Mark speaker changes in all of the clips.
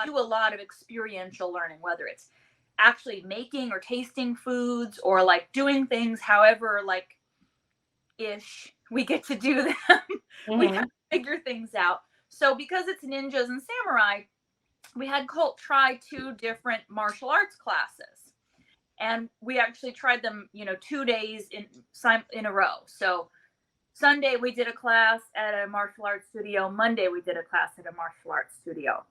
Speaker 1: do a lot of experiential learning, whether it's actually making or tasting foods or like doing things however like ish we get to do them. We have to figure things out. So because it's ninjas and samurai, we had Colt try 2 different martial arts classes. And we actually tried them, 2 days in a row. So Sunday we did a class at a martial arts studio. Monday we did a class at a martial arts studio.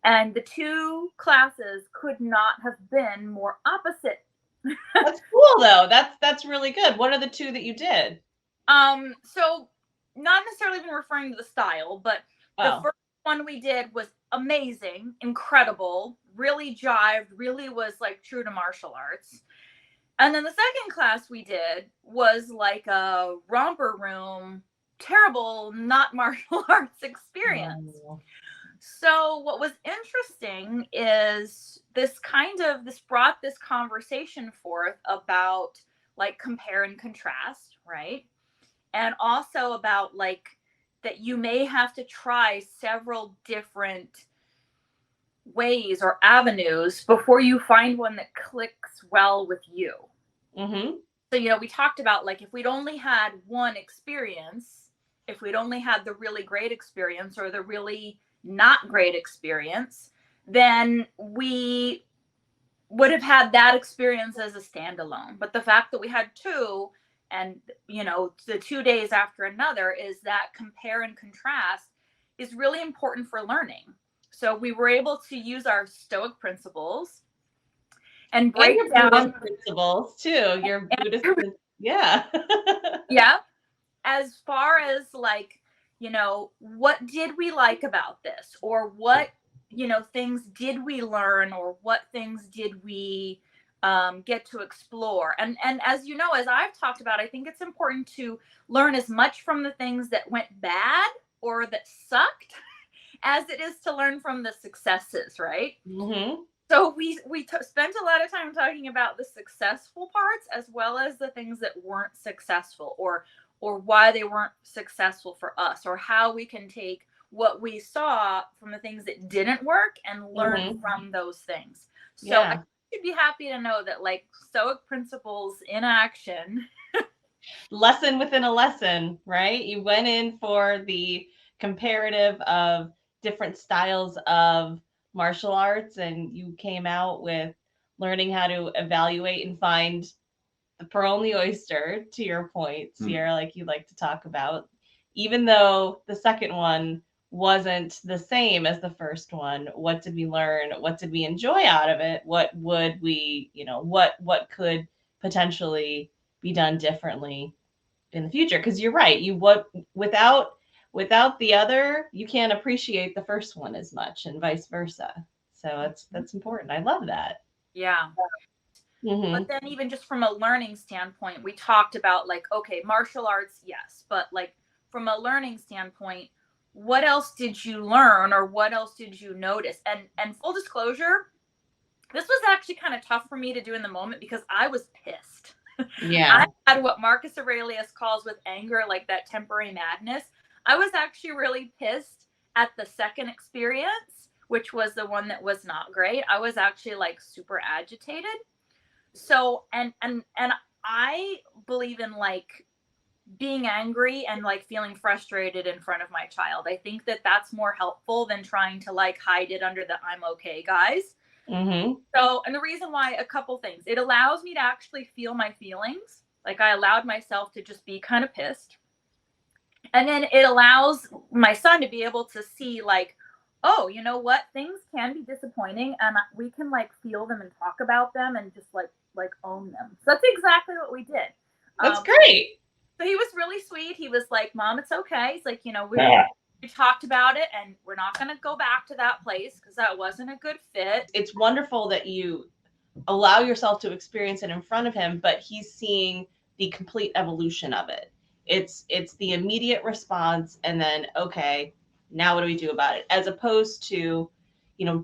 Speaker 1: And the 2 classes could not have been more opposite.
Speaker 2: That's cool though. That's really good. What are the 2 that you did?
Speaker 1: So not necessarily even referring to the style, but the first one we did was amazing, incredible, really jived, really was like true to martial arts. And then the second class we did was like a romper room, terrible, not martial arts experience. Oh. So what was interesting is this brought this conversation forth about like compare and contrast, right? And also about like that you may have to try several different ways or avenues before you find one that clicks well with you. So, we talked about like if we'd only had one experience, if we'd only had the really great experience or the really not great experience, then we would have had that experience as a standalone. But the fact that we had 2 and, the 2 days after another is that compare and contrast is really important for learning. So we were able to use our Stoic principles and break down
Speaker 2: Buddhist principles too. Your Buddhist, yeah.
Speaker 1: Yeah. As far as like, what did we like about this, or what, things did we learn, or what things did we get to explore. And as as I've talked about, I think it's important to learn as much from the things that went bad or that sucked as it is to learn from the successes, right? So we spent a lot of time talking about the successful parts as well as the things that weren't successful, or why they weren't successful for us, or how we can take what we saw from the things that didn't work and learn from those things. So I should be happy to know that like Stoic principles in action.
Speaker 2: Lesson within a lesson, right? You went in for the comparative of different styles of martial arts and you came out with learning how to evaluate and find the pearl in the oyster, to your point, Sierra, like you like to talk about, even though the second one wasn't the same as the first one. What did we learn? What did we enjoy out of it? What would we, what could potentially be done differently in the future? Because you're right. Without the other, you can't appreciate the first one as much, and vice versa. So that's important. I love that.
Speaker 1: Yeah. But then even just from a learning standpoint, we talked about like, okay, martial arts, yes, but like from a learning standpoint, what else did you learn, or what else did you notice? And full disclosure, this was actually kind of tough for me to do in the moment because I was pissed.
Speaker 2: Yeah.
Speaker 1: I had what Marcus Aurelius calls with anger, like that temporary madness. I was actually really pissed at the second experience, which was the one that was not great. I was actually like super agitated. So, and I believe in like being angry and like feeling frustrated in front of my child. I think that that's more helpful than trying to like hide it under the I'm okay, guys. So, and the reason why, a couple things, it allows me to actually feel my feelings. Like I allowed myself to just be kind of pissed. And then it allows my son to be able to see like, oh, you know what? Things can be disappointing and we can like feel them and talk about them and just like own them. So that's exactly what we did.
Speaker 2: That's great.
Speaker 1: So he was really sweet. He was like, Mom, it's okay. He's like, we talked about it and we're not going to go back to that place because that wasn't a good fit.
Speaker 2: It's wonderful that you allow yourself to experience it in front of him, but he's seeing the complete evolution of it. It's the immediate response and then, okay, now what do we do about it? As opposed to,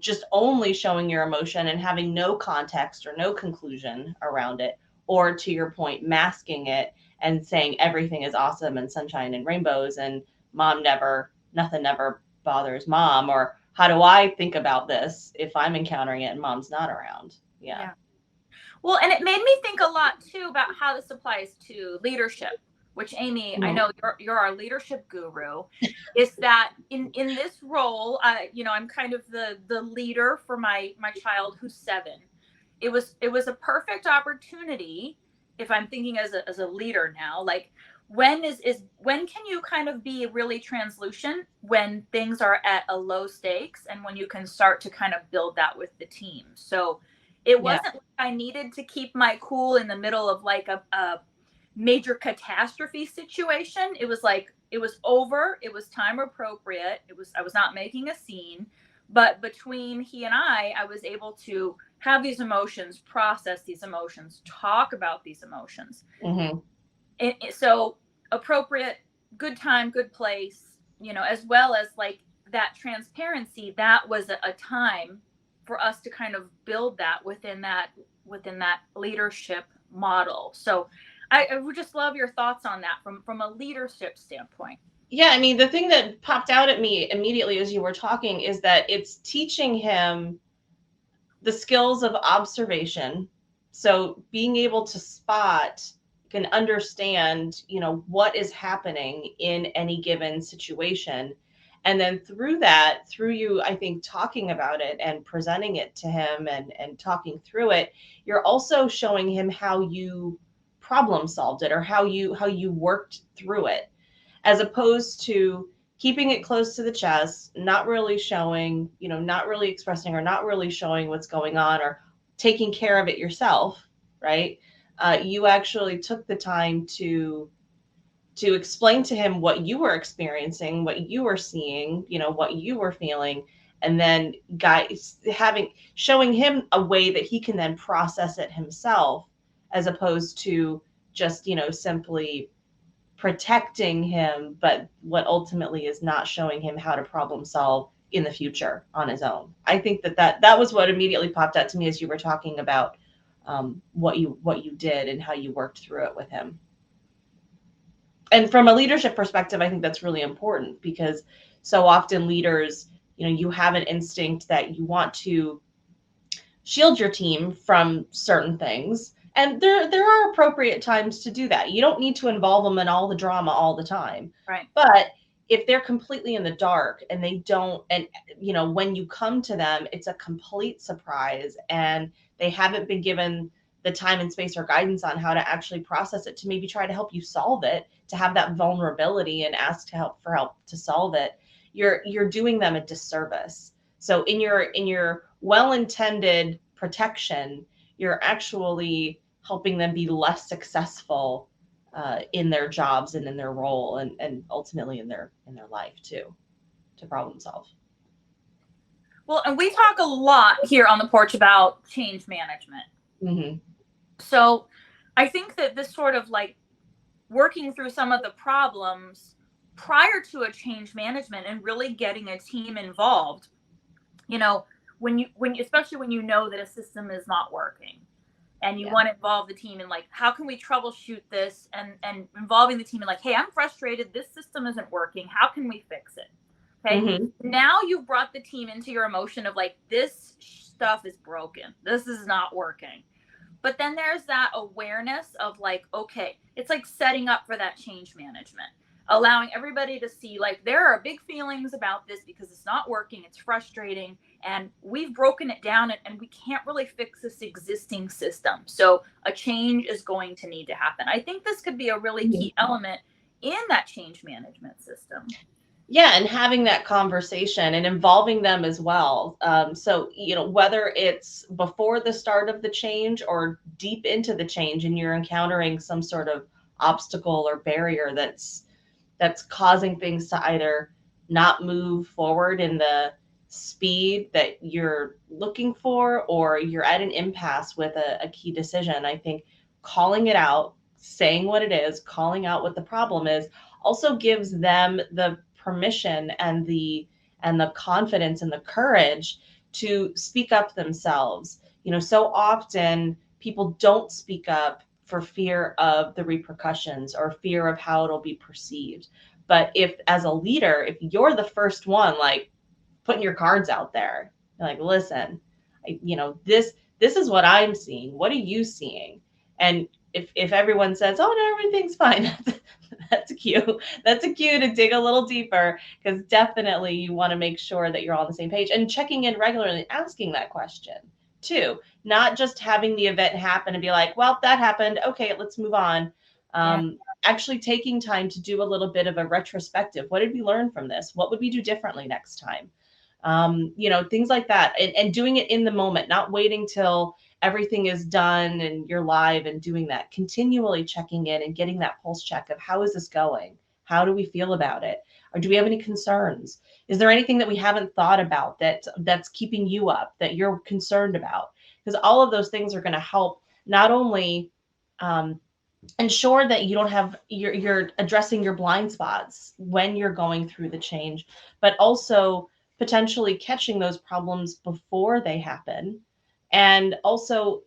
Speaker 2: just only showing your emotion and having no context or no conclusion around it. Or to your point, masking it and saying everything is awesome and sunshine and rainbows and nothing never bothers mom, or how do I think about this if I'm encountering it and mom's not around? Yeah.
Speaker 1: Well, and it made me think a lot too about how this applies to leadership, which Amy, I know you're our leadership guru. Is that in this role, I'm kind of the leader for my child who's 7. It was a perfect opportunity, if I'm thinking as a leader now, like when when can you kind of be really translucent when things are at a low stakes, and when you can start to kind of build that with the team. So it wasn't like I needed to keep my cool in the middle of like a major catastrophe situation. It was like it was over. It was time appropriate. I was not making a scene, but between he and I was able to have these emotions, process these emotions, talk about these emotions.
Speaker 2: Mm-hmm.
Speaker 1: So appropriate, good time, good place, as well as like that transparency. That was a time for us to kind of build that within that leadership model. So I would just love your thoughts on that from a leadership standpoint.
Speaker 2: Yeah, I mean, the thing that popped out at me immediately as you were talking is that it's teaching him the skills of observation. So being able to spot and understand, what is happening in any given situation. And then through you, I think, talking about it and presenting it to him and talking through it, you're also showing him how you problem solved it, or how you worked through it, as opposed to keeping it close to the chest, not really showing, not really expressing, or not really showing what's going on, or taking care of it yourself, right? You actually took the time to explain to him what you were experiencing, what you were seeing, what you were feeling, and then showing him a way that he can then process it himself, as opposed to just, simply protecting him, but what ultimately is not showing him how to problem solve in the future on his own. I think that was what immediately popped out to me as you were talking about what you did and how you worked through it with him. And from a leadership perspective, I think that's really important, because so often leaders, you have an instinct that you want to shield your team from certain things. And there are appropriate times to do that. You don't need to involve them in all the drama all the time.
Speaker 1: Right.
Speaker 2: But if they're completely in the dark and they don't, and when you come to them, it's a complete surprise, and they haven't been given the time and space or guidance on how to actually process it, to maybe try to help you solve it, to have that vulnerability and ask for help to solve it, you're doing them a disservice. So in your well-intended protection, you're actually helping them be less successful in their jobs and in their role, and ultimately in their life too, to problem solve.
Speaker 1: Well, and we talk a lot here on the porch about change management.
Speaker 2: Mm-hmm.
Speaker 1: So I think that this sort of like working through some of the problems prior to a change management and really getting a team involved, when especially when that a system is not working, and you want to involve the team in like, how can we troubleshoot this, and involving the team in like, hey, I'm frustrated, this system isn't working, how can we fix it? Okay. Mm-hmm. Now you've brought the team into your emotion of like, this stuff is broken, this is not working. But then there's that awareness of like, okay, it's like setting up for that change management, allowing everybody to see like, there are big feelings about this because it's not working, it's frustrating, and we've broken it down, and we can't really fix this existing system. So a change is going to need to happen. I think this could be a really key element in that change management system.
Speaker 2: Yeah, and having that conversation and involving them as well. So, whether it's before the start of the change or deep into the change, and you're encountering some sort of obstacle or barrier that's causing things to either not move forward in the speed that you're looking for, or you're at an impasse with a key decision, I think calling it out, saying what it is, calling out what the problem is, also gives them the permission and the confidence and the courage to speak up themselves. So often people don't speak up for fear of the repercussions or fear of how it'll be perceived. But if, as a leader, if you're the first one, like, putting your cards out there. You're like, listen, this is what I'm seeing. What are you seeing? And if everyone says, oh no, everything's fine, that's a cue. That's a cue to dig a little deeper, because definitely you want to make sure that you're all on the same page and checking in regularly, asking that question too, not just having the event happen and be like, well, that happened. Okay, let's move on. Actually taking time to do a little bit of a retrospective. What did we learn from this? What would we do differently next time? Things like that, and doing it in the moment, not waiting till everything is done and you're live and doing that, continually checking in and getting that pulse check of how is this going? How do we feel about it? Or do we have any concerns? Is there anything that we haven't thought about that's keeping you up, that you're concerned about? Because all of those things are going to help not only ensure that you don't have you're addressing your blind spots when you're going through the change, but also potentially catching those problems before they happen, and also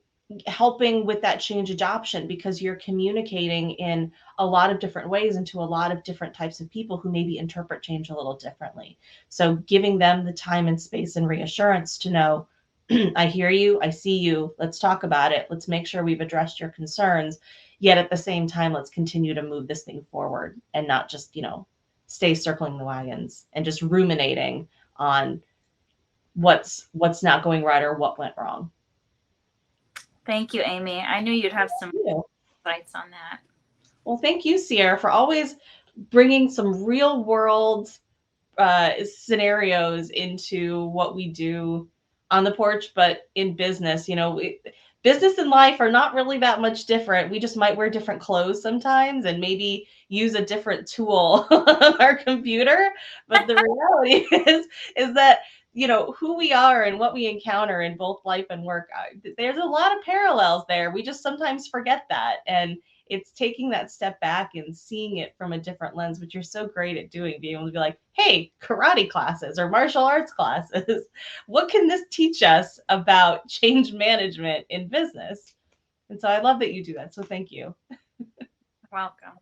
Speaker 2: helping with that change adoption, because you're communicating in a lot of different ways into a lot of different types of people who maybe interpret change a little differently. So giving them the time and space and reassurance to know, I hear you, I see you, let's talk about it, let's make sure we've addressed your concerns, yet at the same time, let's continue to move this thing forward and not just, stay circling the wagons and just ruminating on what's not going right or what went wrong.
Speaker 1: Thank you, Amy. I knew you'd have some insights on that.
Speaker 2: Well, thank you, Sierra, for always bringing some real world scenarios into what we do on the porch, but in business. Business and life are not really that much different. We just might wear different clothes sometimes and maybe use a different tool on our computer. But the reality is that, who we are and what we encounter in both life and work, there's a lot of parallels there. We just sometimes forget that. And it's taking that step back and seeing it from a different lens, which you're so great at doing, being able to be like, hey, karate classes or martial arts classes, what can this teach us about change management in business? And so I love that you do that. So thank you.
Speaker 1: Welcome.